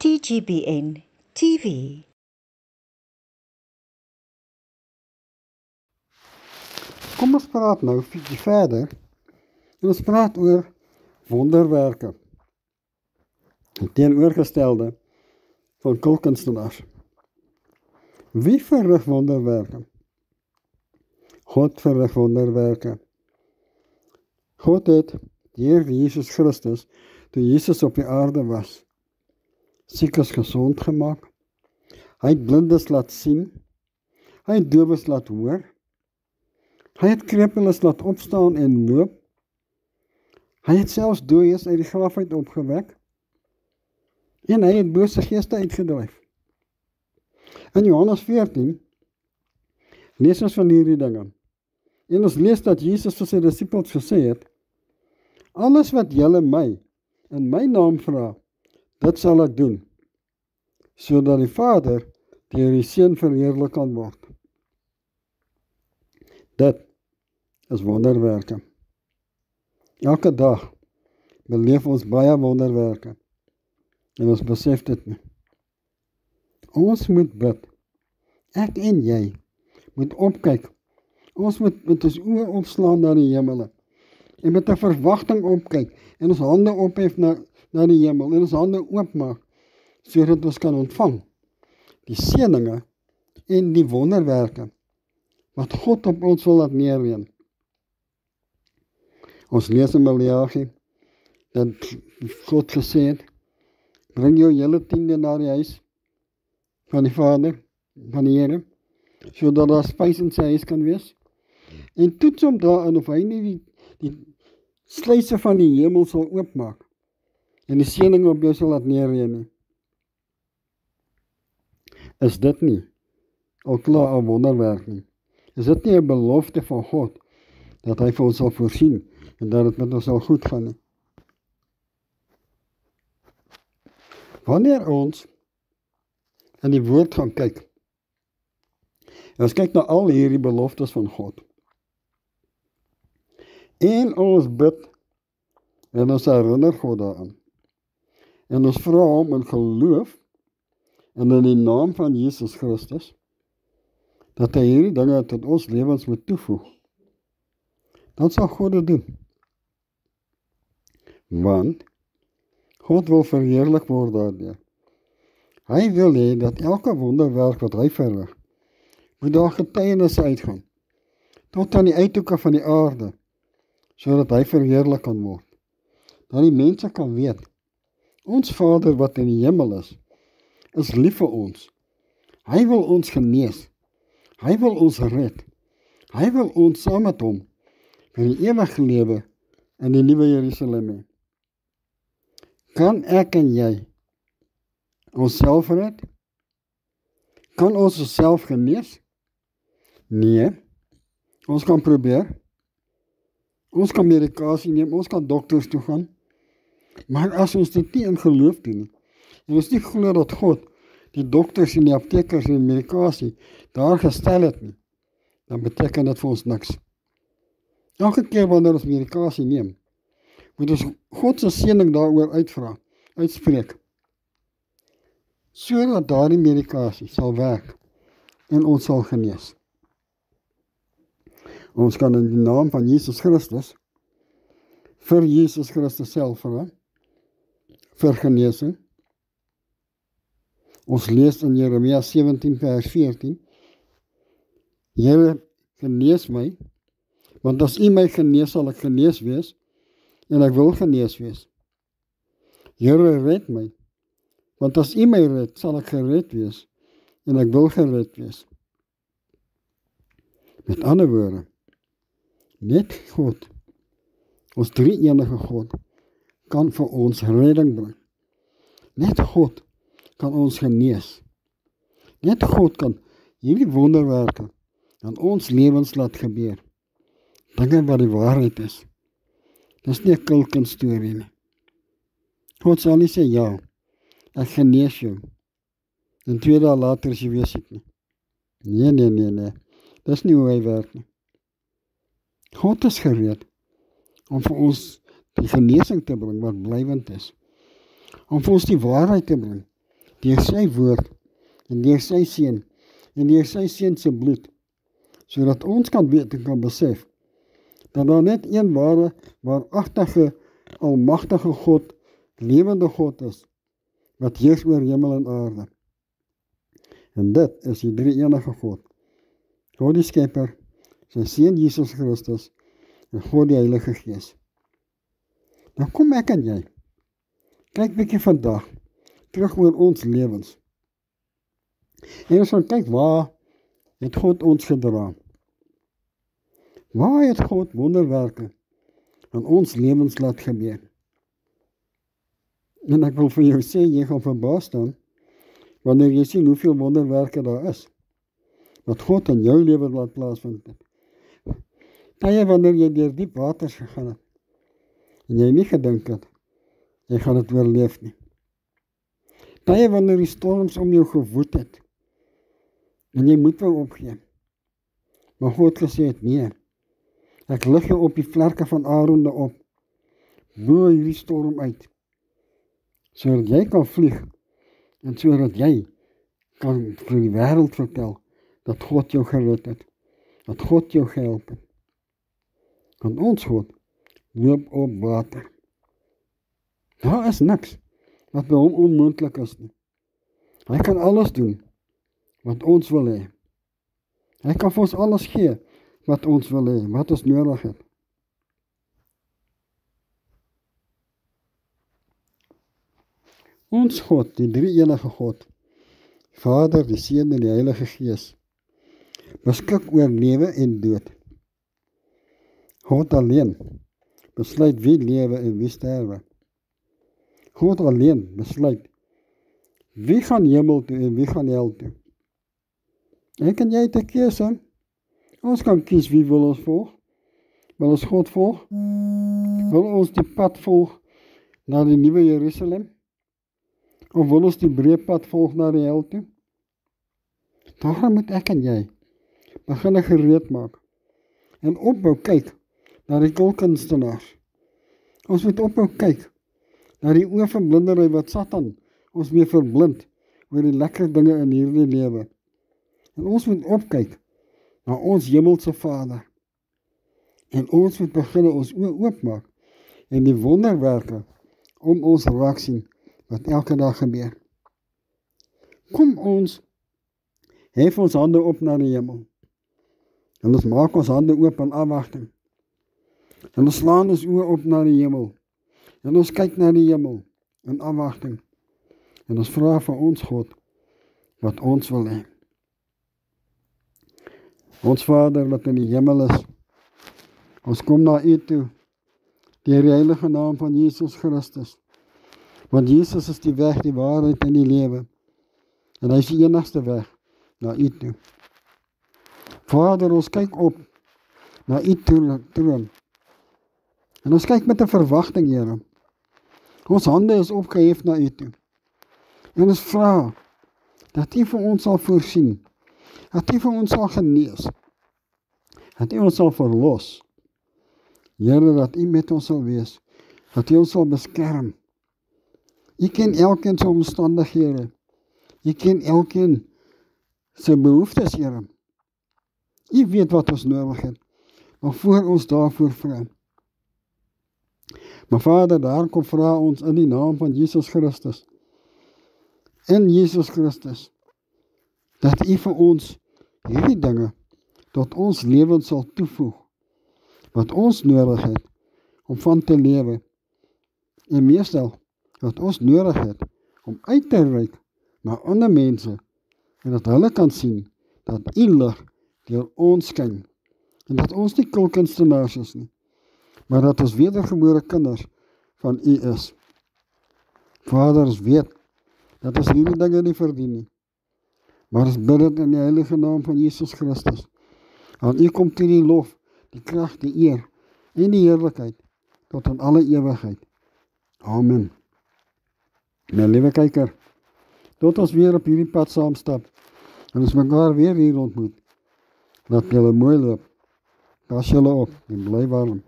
TGBN TV. Kom ons praat nou 'n bietjie verder. En ons praat oor wonderwerke. Die teenoorgestelde van kulkunstenaars. Wie verrig wonderwerke? God verrig wonderwerke. God het deur Jesus Christus, toe Jesus op die aarde was, siekes gesond gemaak. Hy het blindes laat sien. Hy het dowes laat hoor. Hy het krepeles laat opstaan en loop. Hy het selfs dooies uit die graf uit opgewek. En hy het bose geeste uitgedryf. In Johannes 14 lees ons van hierdie dinge. En ons lees dat Jesus vir sy disippels gesê het: alles wat julle my in my naam vra, dit sal ek doen, sodat die Vader deur die Seun verheerlik kan word. Dit is wonderwerke. Elke dag beleef ons baie wonderwerke en ons besef dit nie. Ons moet bid. Ek en jy moet opkyk. Ons moet met ons oë opslaan na die hemele en met 'n verwagting opkyk en ons hande ophef na die hemel en ons hande oopmaak sodat ons kan ontvang die seëninge en die wonderwerke wat God op ons wil laat neerreën. Ons lees in Maleagi dat God gesê het: bring jou hele tiende na die huis van die Vader, van die Here, sodat daar spys in sy huis kan wees. En toets hom daarin of hy nie die sluise van die hemel sal oopmaak en die seëninge op jou sal laat neerreën nie. Is dit nie al klaar 'n wonderwerk nie? Is dit nie 'n belofte van God dat hy vir ons sal voorsien en dat dit met ons sal goed gaan nie? Wanneer ons in die woord gaan kyk, en ons kyk na al hierdie beloftes van God, en ons bid, en ons herinner God daaraan, en ons vra hom in geloof, en in die naam van Jesus Christus, dat hy hierdie dinge tot ons lewens moet toevoeg, dan sal God dit doen. Want God wil verheerlik word daardeur. Hy wil hê dat elke wonderwerk wat hy verrig, moet daar getuienisse uitgaan, tot aan die uithoeke van die aarde, sodat hy verheerlik kan word. Dat die mense kan weet, ons Vader wat in die hemel is lief vir ons. Hy wil ons genees. Hy wil ons red. Hy wil ons saam met hom vir die ewige lewe in die nuwe Jerusalem hê. Kan ek en jy onsself red? Kan ons onsself genees? Nee. Ons kan probeer. Ons kan medikasie neem, ons kan dokters toe gaan. Maar as ons dit nie in geloof doen nie, en ons nie glo dat God die dokters en die aptekers en die medikasie daar gestel het nie, dan beteken dit vir ons niks. Elke keer wanneer ons medikasie neem, moet ons God se seëning daaroor uitspreek, sodat daardie medikasie sal werk en ons sal genees. Ons kan in die naam van Jesus Christus, vir Jesus Christus self vra, vir genesing. Ons lees in Jeremia 17 vers 14, Here, genees my, want as U my genees, sal ek genees wees, en ek wil genees wees. Here, red my, want as U my red, sal ek gered wees, en ek wil gered wees. Met ander woorde, net God, ons drie-enige God, kan vir ons redding bring. Net God kan ons genees. Net God kan hierdie wonderwerke in ons lewens laat gebeur. Dinge wat die waarheid is. Dis nie 'n kulkunstorie nie. God sal nie sê, ja, ek genees jou, en 2 dae later is jy weer siek nie. Nee. Dis nie hoe hy werk nie. God is gereed om vir ons die genesing te bring wat blywend is. Om vir ons die waarheid te bring deur sy woord, en deur sy seun, en deur sy seun se bloed, sodat ons kan weet en kan besef, dat daar net een ware, waaragtige, almagtige God, lewende God is, wat heers oor hemel en aarde. En dit is die drie-enige God. God die Skepper, sy Seun Jesus Christus, en God die Heilige Gees. Nou kom ek en jy, kyk bietjie vandag, terug oor ons lewens. En ons gaan kyk, waar het God ons gedra? Waar het God wonderwerke in ons lewens laat gebeur? En ek wil vir jou sê, jy gaan verbaas staan, wanneer jy sien hoeveel wonderwerke daar is, wat God in jou lewe laat plaasvind het. Tye wanneer jy deur diep waters gegaan het, en jy nie gedink het, jy gaan dit oorleef nie. Tye wanneer die storms om jou gewoed het, en jy moet wou opgee, maar God gesê het, nee, ek lig jou op die vlerke van Arende op, bo hierdie storm uit, sodat jy kan vlieg, en sodat jy kan vir die wêreld vertel, dat God jou gered het, dat God jou gehelp het. Want ons God loop op water. Daar is niks wat by hom onmoontlik is nie. Hy kan alles doen wat ons wil hê. Hy kan vir ons alles gee wat ons wil hê, wat ons nodig het. Ons God, die drie-enige God, Vader, die Seun en die Heilige Gees, beskik oor lewe en dood. God alleen besluit wie lewe en wie sterwe. God alleen besluit wie gaan hemel toe en wie gaan hel toe. Ek en jy het 'n keuse. Ons kan kies wie wil ons volg. Wil ons God volg? Wil ons die pad volg na die nuwe Jerusalem? Of wil ons die breë pad volg na die hel toe? Daarom moet ek en jy begin gereed maak en opbou kyk na die kulkunstenaars. Ons moet opbou kyk na die oë van blindery wat Satan ons mee verblind oor die lekker dinge in hierdie lewe. En ons moet opkyk na ons hemelse Vader. En ons moet begin ons oë oopmaak en die wonderwerke om ons raak sien wat elke dag gebeur. Kom ons hef ons hande op na die hemel. En ons maak ons hande oop in afwagting. En ons slaan ons oë op na die hemel. En ons kyk na die hemel in afwagting. En ons vra vir ons God wat ons wil hê. Ons Vader wat in die hemel is, ons kom na U toe, deur die heilige naam van Jesus Christus. Want Jesus is die weg, die waarheid en die lewe. En hy is die enigste weg na U toe. Vader, ons kyk op na U troon. En ons kyk met 'n verwagting, Here. Ons hande is opgehef na U toe. En ons vra dat U vir ons sal voorsien, dat U vir ons sal genees, dat U ons sal verlos. Here, dat U met ons sal wees, dat U ons sal beskerm. U ken elkeen se omstandighede. U ken elkeen se behoeftes, Here. U weet wat ons nodig het, maar voor ons daarvoor vra. Maar Vader, daar kom vra ons in die naam van Jesus Christus. In Jesus Christus, dat U vir ons hierdie dinge tot ons lewens sal toevoeg, wat ons nodig het om van te lewe, en meestal wat ons nodig het om uit te reik na ander mense, en dat hulle kan sien dat U lig deur ons skyn, en dat ons nie kulkunstenaars is nie, maar dat ons wedergebore kinders van U is. Vader, ons weet dat ons hierdie dinge nie verdien nie, maar ons bid dit in die heilige naam van Jesus Christus. Aan U kom toe die lof, die krag, die eer en die heerlikheid tot in alle ewigheid. Amen. My liewe kyker, tot ons weer op hierdie pad saamstap en ons mekaar weer hier ontmoet. Laat julle mooi loop. Pas julle op en bly warm.